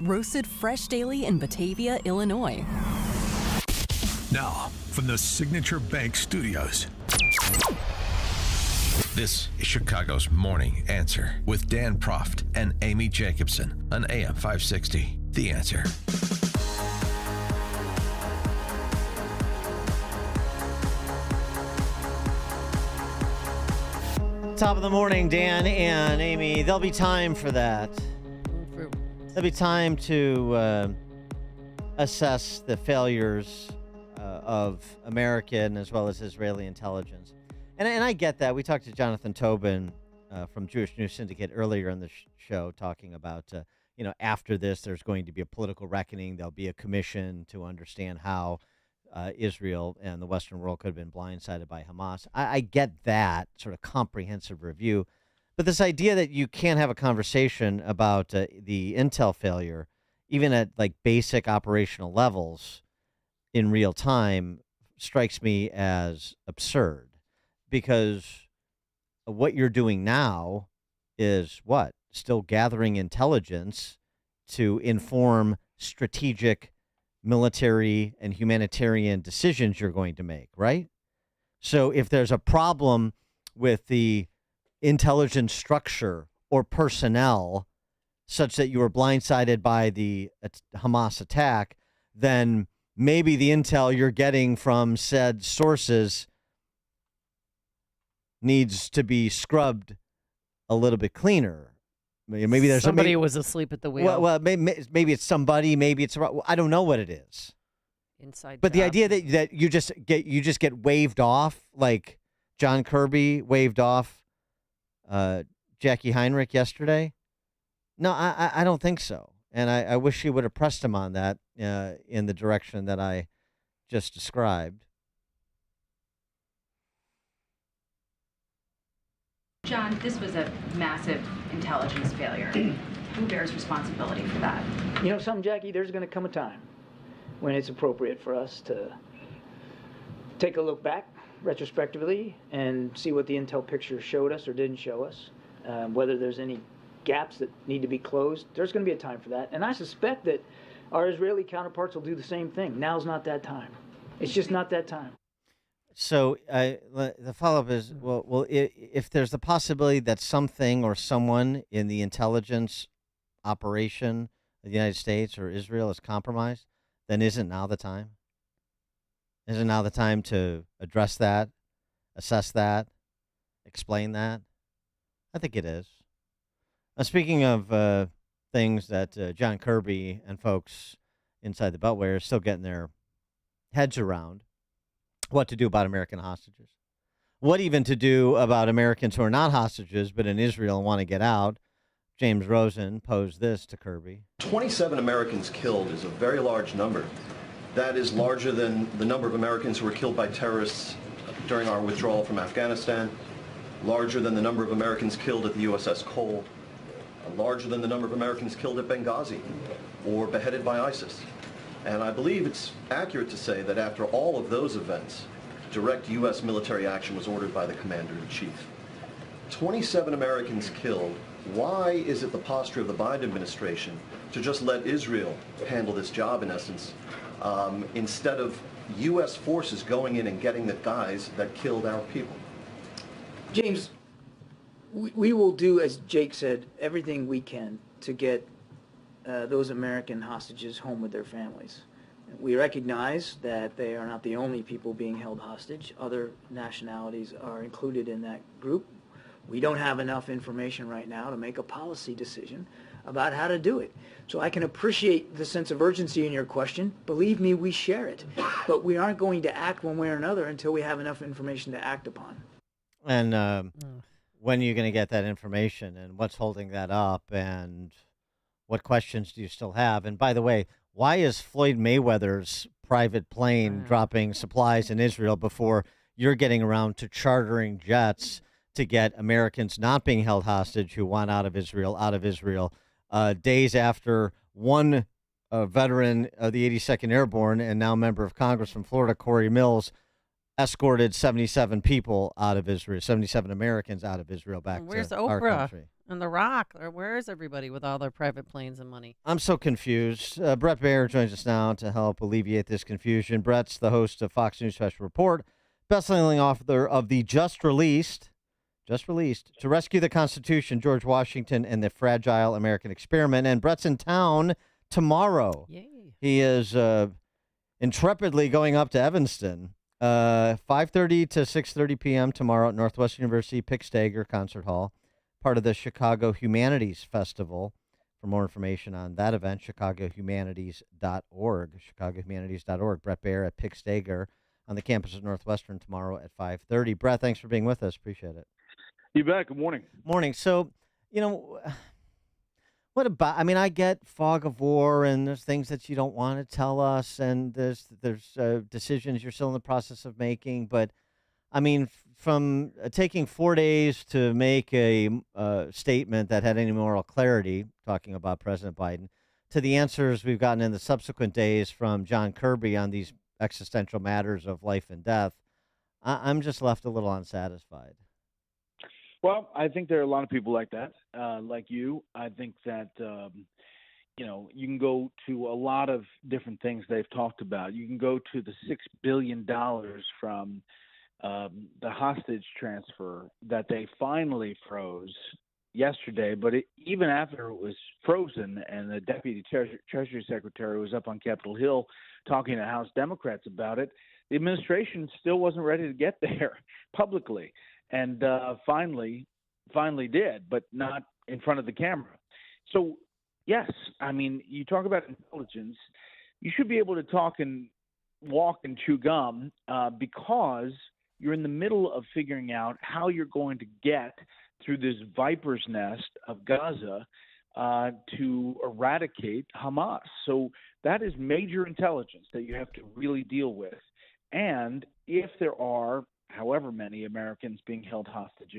roasted fresh daily in Batavia, Illinois. Now, from the Signature Bank Studios. This is Chicago's Morning Answer with Dan Proft and Amy Jacobson on AM 560. The Answer. Top of the morning, Dan and Amy. There'll be time for that. There'll be time to assess the failures of American as well as Israeli intelligence. And I get that. We talked to Jonathan Tobin from Jewish News Syndicate earlier in the show talking about, after this, there's going to be a political reckoning. There'll be a commission to understand how Israel and the Western world could have been blindsided by Hamas. I get that sort of comprehensive review. But this idea that you can't have a conversation about the intel failure, even at like basic operational levels in real time, strikes me as absurd. Because what you're doing now is what? Still gathering intelligence to inform strategic military and humanitarian decisions you're going to make, right? So if there's a problem with the intelligence structure or personnel such that you were blindsided by the Hamas attack, then maybe the intel you're getting from said sources needs to be scrubbed a little bit cleaner. Maybe there's somebody was asleep at the wheel. Well, maybe it's somebody. Maybe it's I don't know what it is. Inside. But the idea that you just get waved off, like John Kirby waved off Jackie Heinrich yesterday. No, I don't think so. And I wish he would have pressed him on that in the direction that I just described. John, this was a massive intelligence failure. Who bears responsibility for that? You know something, Jackie? There's going to come a time when it's appropriate for us to take a look back retrospectively and see what the intel picture showed us or didn't show us, whether there's any gaps that need to be closed. There's going to be a time for that. And I suspect that our Israeli counterparts will do the same thing. Now's not that time. It's just not that time. So the follow-up is, well, if there's the possibility that something or someone in the intelligence operation of the United States or Israel is compromised, then isn't now the time? Isn't now the time to address that, assess that, explain that? I think it is. Speaking of things that John Kirby and folks inside the Beltway are still getting their heads around, what to do about American hostages, what even to do about Americans who are not hostages but in Israel and want to get out. James Rosen posed this to Kirby. 27 Americans killed is a very large number. That is larger than the number of Americans who were killed by terrorists during our withdrawal from Afghanistan, larger than the number of Americans killed at the USS Cole, larger than the number of Americans killed at Benghazi or beheaded by ISIS. And I believe it's accurate to say that after all of those events, direct U.S. military action was ordered by the Commander-in-Chief. 27 Americans killed. Why is it the posture of the Biden administration to just let Israel handle this job, in essence, instead of U.S. forces going in and getting the guys that killed our people? James, we will do, as Jake said, everything we can to get those American hostages home with their families. We recognize that they are not the only people being held hostage. Other nationalities are included in that group. We don't have enough information right now to make a policy decision about how to do it. So I can appreciate the sense of urgency in your question. Believe me, we share it. But we aren't going to act one way or another until we have enough information to act upon. And when are you going to get that information, and what's holding that up, and what questions do you still have? And by the way, why is Floyd Mayweather's private plane dropping supplies in Israel before you're getting around to chartering jets to get Americans not being held hostage who want out of Israel, days after one veteran of the 82nd Airborne and now member of Congress from Florida, Corey Mills, escorted 77 people out of Israel, 77 Americans out of Israel back Where's to Oprah? our country. And The Rock. Where is everybody with all their private planes and money? I'm so confused. Bret Baier joins us now to help alleviate this confusion. Bret's the host of Fox News Special Report, best-selling author of the just released, To Rescue the Constitution, George Washington and the Fragile American Experiment. And Bret's in town tomorrow. Yay. He is intrepidly going up to Evanston, 5:30 to 6:30 p.m. tomorrow at Northwestern University Pick Stager Concert Hall, part of the Chicago Humanities Festival. For more information on that event, chicagohumanities.org, chicagohumanities.org. Bret Baier at Pick Stager on the campus of Northwestern tomorrow at 5:30. Bret, thanks for being with us. Appreciate it. You bet. Good morning. Morning. So, what about, I get fog of war and there's things that you don't want to tell us and there's decisions you're still in the process of making. But, from taking 4 days to make a statement that had any moral clarity, talking about President Biden, to the answers we've gotten in the subsequent days from John Kirby on these existential matters of life and death, I'm just left a little unsatisfied. Well, I think there are a lot of people like that, like you. I think that, you can go to a lot of different things they've talked about. You can go to the $6 billion from the hostage transfer that they finally froze yesterday. But even after it was frozen and the Deputy Treasury Secretary was up on Capitol Hill talking to House Democrats about it, the administration still wasn't ready to get there publicly. And finally did, but not in front of the camera. So, yes, you talk about intelligence. You should be able to talk and walk and chew gum because you're in the middle of figuring out how you're going to get through this viper's nest of Gaza to eradicate Hamas. So that is major intelligence that you have to really deal with. And if there are however many Americans being held hostage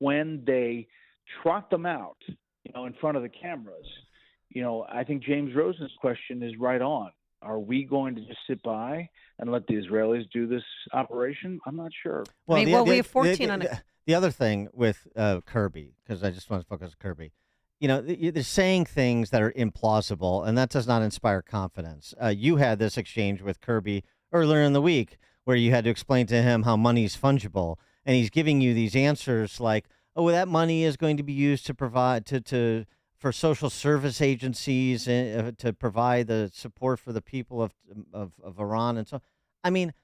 when they trot them out, in front of the cameras. I think James Rosen's question is right on. Are we going to just sit by and let the Israelis do this operation? I'm not sure. Well, we have 14 on it. The other thing with Kirby, because I just want to focus on Kirby, they're saying things that are implausible, and that does not inspire confidence. You had this exchange with Kirby earlier in the week, where you had to explain to him how money is fungible, and he's giving you these answers like, "Oh, that money is going to be used to provide for social service agencies and to provide the support for the people of Iran," and so. In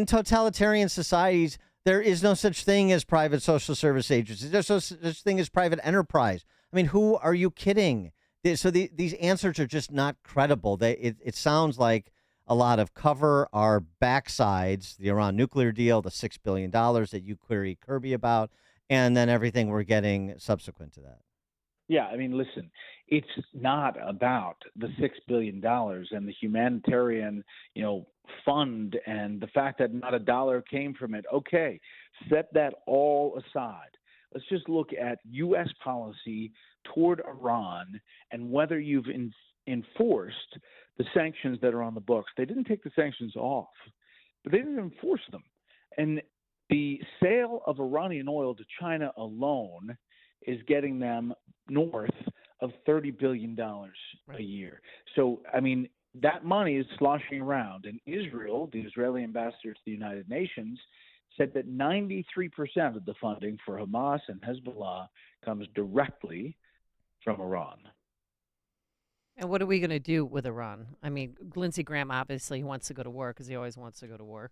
totalitarian societies, there is no such thing as private social service agencies. There's no such thing as private enterprise. Who are you kidding? So these answers are just not credible. It sounds like a lot of cover our backsides, the Iran nuclear deal, the $6 billion that you query Kirby about, and then everything we're getting subsequent to that. Yeah, listen, it's not about the $6 billion and the humanitarian, fund and the fact that not a dollar came from it. Okay, set that all aside. Let's just look at U.S. policy toward Iran and whether you've enforced the sanctions that are on the books. They didn't take the sanctions off, but they didn't enforce them. And the sale of Iranian oil to China alone is getting them north of $30 billion a year. So, that money is sloshing around. And Israel, the Israeli ambassador to the United Nations, said that 93% of the funding for Hamas and Hezbollah comes directly from Iran. And what are we going to do with Iran? Lindsey Graham obviously wants to go to war because he always wants to go to war.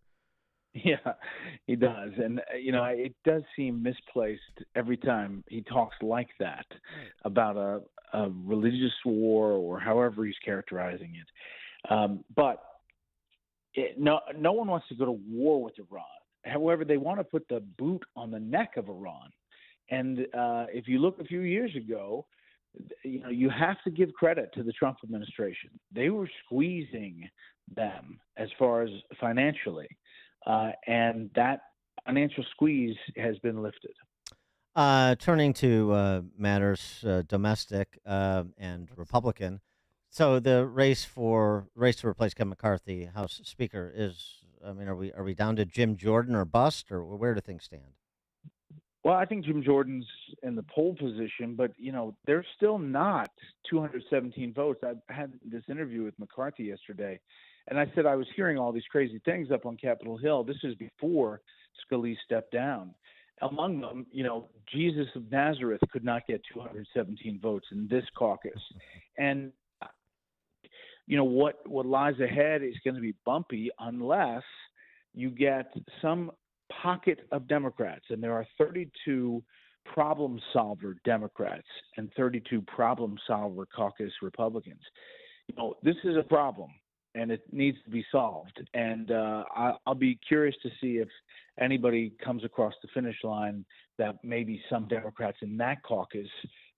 Yeah, he does. And, it does seem misplaced every time he talks like that about a religious war or however he's characterizing it. But no one wants to go to war with Iran. However, they want to put the boot on the neck of Iran. And if you look a few years ago, you have to give credit to the Trump administration. They were squeezing them as far as financially, and that financial squeeze has been lifted. Turning to matters domestic and Republican. So the race to replace Kevin McCarthy, House Speaker, is. Are we down to Jim Jordan or bust, or where do things stand? Well, I think Jim Jordan's in the pole position, but there's still not 217 votes. I had this interview with McCarthy yesterday, and I said I was hearing all these crazy things up on Capitol Hill. This is before Scalise stepped down. Among them, Jesus of Nazareth could not get 217 votes in this caucus, and what lies ahead is going to be bumpy unless you get some pocket of Democrats, and there are 32 problem solver Democrats and 32 problem solver caucus Republicans. This is a problem, and it needs to be solved. And I'll be curious to see if anybody comes across the finish line that maybe some Democrats in that caucus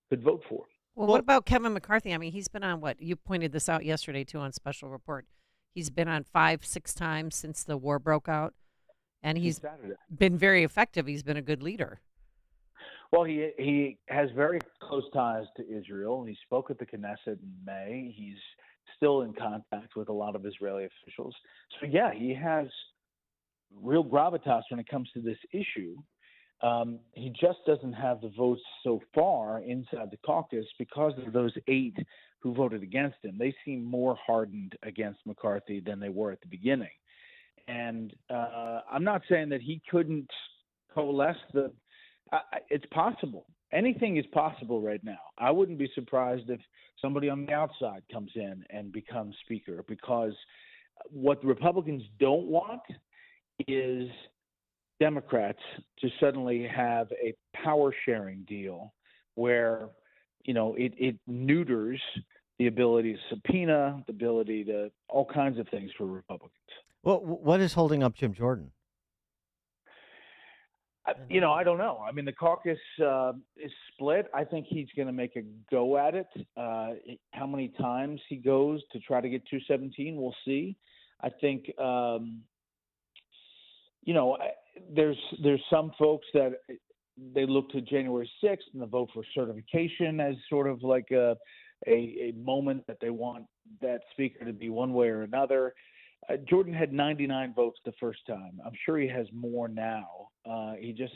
could vote for. Well, what about Kevin McCarthy? I mean, he's been on what? You pointed this out yesterday, too, on Special Report. He's been on 5-6 times since the war broke out, and he's been very effective. He's been a good leader. Well, he has very close ties to Israel. He spoke at the Knesset in May. He's still in contact with a lot of Israeli officials. So, yeah, he has real gravitas when it comes to this issue. He just doesn't have the votes so far inside the caucus because of those 8 who voted against him. They seem more hardened against McCarthy than they were at the beginning. And I'm not saying that he couldn't coalesce it's possible. Anything is possible right now. I wouldn't be surprised if somebody on the outside comes in and becomes speaker, because what the Republicans don't want is Democrats to suddenly have a power-sharing deal where, it neuters the ability to subpoena, the ability to all kinds of things for Republicans. Well, what is holding up Jim Jordan? I don't know. I mean, the caucus is split. I think he's going to make a go at it. How many times he goes to try to get 217, we'll see. I think, there's some folks that they look to January 6th and the vote for certification as sort of like a moment that they want that speaker to be one way or another. Jordan had 99 votes the first time. I'm sure he has more now. He just,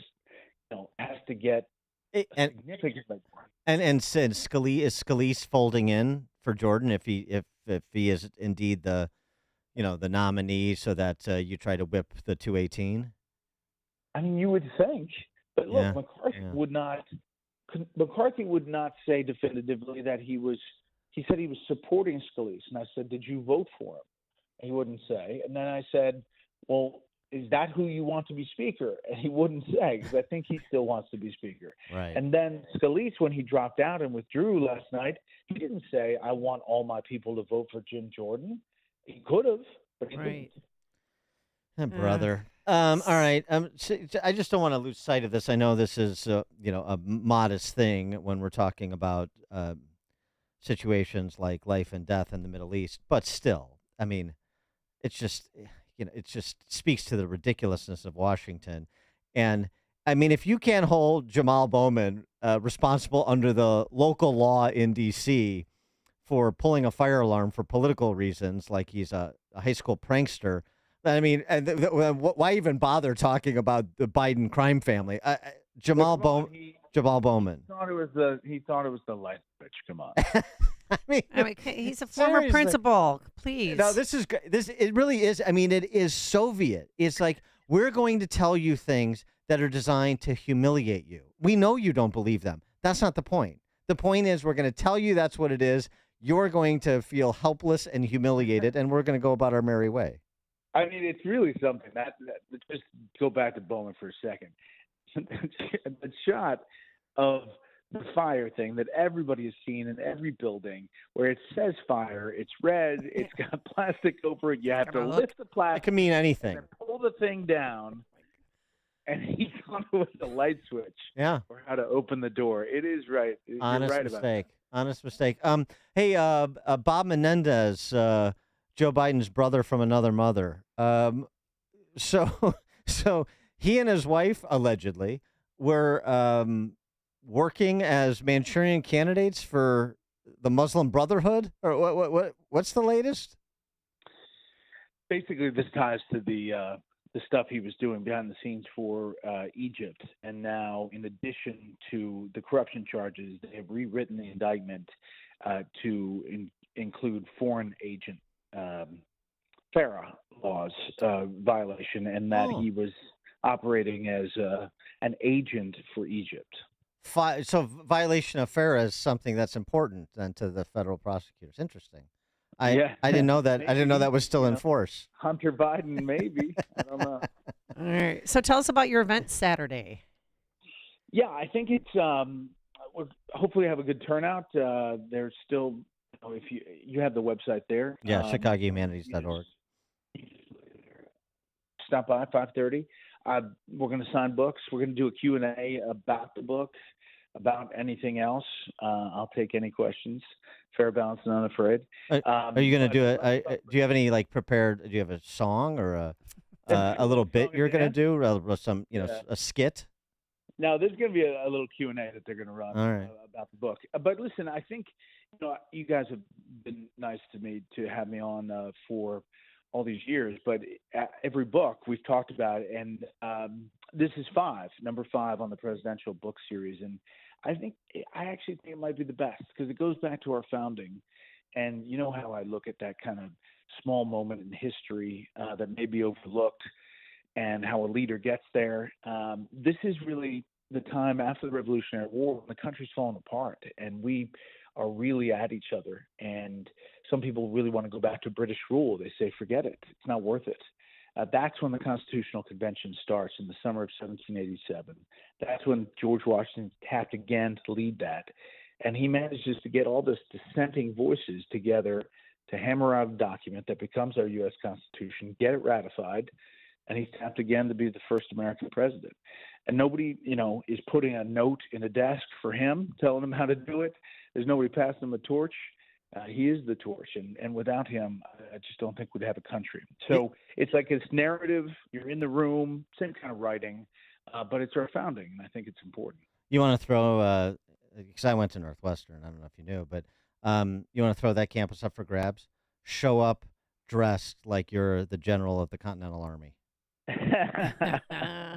has to get significantly more. And Scalise folding in for Jordan if he is indeed the nominee, so that you try to whip the 218. I mean, you would think, but look, McCarthy would not say definitively that he said he was supporting Scalise, and I said, did you vote for him? He wouldn't say. And then I said, well, is that who you want to be speaker? And he wouldn't say, because I think he still wants to be speaker. Right. And then Scalise, when he dropped out and withdrew last night, he didn't say, I want all my people to vote for Jim Jordan. He could have, but he didn't. Brother. All right. I just don't want to lose sight of this. I know this is, a modest thing when we're talking about situations like life and death in the Middle East, but still, I mean, it's just, it just speaks to the ridiculousness of Washington. And I mean, if you can't hold Jamal Bowman responsible under the local law in D.C. for pulling a fire alarm for political reasons, like he's a high school prankster, I mean, why even bother talking about the Biden crime family? Jamal Bowman. He thought it was the light switch. Come on. I mean, he's a former principal. Please. No, it really is. I mean, it is Soviet. It's like, we're going to tell you things that are designed to humiliate you. We know you don't believe them. That's not the point. The point is, we're going to tell you that's what it is. You're going to feel helpless and humiliated, and we're going to go about our merry way. I mean, it's really something. That just go back to Bowman for a second. The shot of the fire thing that everybody has seen in every building, where it says fire, it's red, it's got plastic over it. You have to lift the plastic. It can mean anything. And pull the thing down, and he thought it was the light switch. Yeah. Or how to open the door. It is right. Honest You're right mistake. About that. Honest mistake. Hey, Bob Menendez, Joe Biden's brother from another mother. So he and his wife allegedly were working as Manchurian candidates for the Muslim Brotherhood, or what's the latest? Basically, this ties to the the stuff he was doing behind the scenes for Egypt. And now, in addition to the corruption charges, they have rewritten the indictment to include foreign agent FARA laws violation, and that he was operating as an agent for Egypt. So violation of FARA is something that's important then to the federal prosecutors. Interesting. I didn't know that. I didn't know that was still in force. Hunter Biden, maybe. I don't know. All right. So tell us about your event Saturday. Yeah, I think it's we'll hopefully have a good turnout. There's still, if you have the website there. Yeah, ChicagoHumanities.org. Stop by 5:30. We're going to sign books. We're going to do a Q&A about the book, about anything else. I'll take any questions. Fair, balanced, and unafraid. Are you going to do it? Do you have any prepared? Do you have a song or a little bit you're going to do? Or some a skit? No, there's going to be a little Q&A that they're going to run about the book. But listen, I think you guys have been nice to me to have me on for all these years. But every book we've talked about, and this is number 5 on the presidential book series, and I actually think it might be the best because it goes back to our founding, and you know how I look at that kind of small moment in history that may be overlooked, and how a leader gets there. This is really the time after the Revolutionary War when the country's fallen apart, and we are really at each other. And some people really want to go back to British rule. They say, forget it. It's not worth it. That's when the Constitutional Convention starts in the summer of 1787. That's when George Washington tapped again to lead that. And he manages to get all this dissenting voices together to hammer out a document that becomes our U.S. Constitution, get it ratified, and he's tapped again to be the first American president. And nobody, is putting a note in a desk for him, telling him how to do it. There's nobody passing him a torch. He is the torch, and without him, I just don't think we'd have a country. So it's like this narrative. You're in the room, same kind of writing, but it's our founding, and I think it's important. You want to throw, because I went to Northwestern, I don't know if you knew, but you want to throw that campus up for grabs? Show up dressed like you're the general of the Continental Army.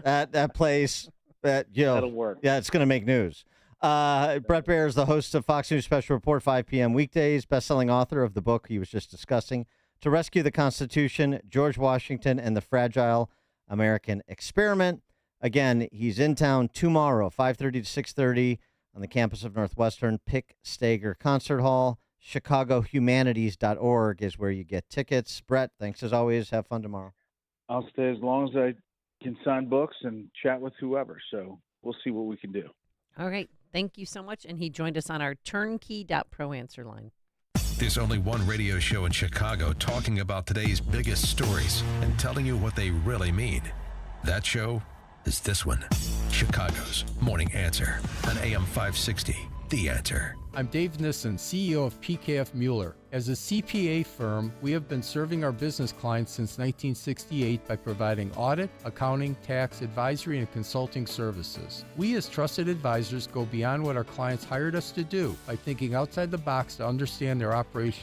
that place, that'll work. Yeah, it's going to make news. Bret Baier is the host of Fox News Special Report, 5 p.m. weekdays, best-selling author of the book he was just discussing, To Rescue the Constitution, George Washington and the Fragile American Experiment. Again, he's in town tomorrow, 5:30 to 6:30 on the campus of Northwestern, Pick Stager Concert Hall. ChicagoHumanities.org is where you get tickets. Bret, thanks as always. Have fun tomorrow. I'll stay as long as I can sign books and chat with whoever, so we'll see what we can do. All right. Thank you so much. And he joined us on our turnkey.pro answer line. There's only one radio show in Chicago talking about today's biggest stories and telling you what they really mean. That show is this one, Chicago's Morning Answer on AM 560, The Answer. I'm Dave Nissen, CEO of PKF Mueller. As a CPA firm, we have been serving our business clients since 1968 by providing audit, accounting, tax, advisory, and consulting services. We as trusted advisors go beyond what our clients hired us to do by thinking outside the box to understand their operation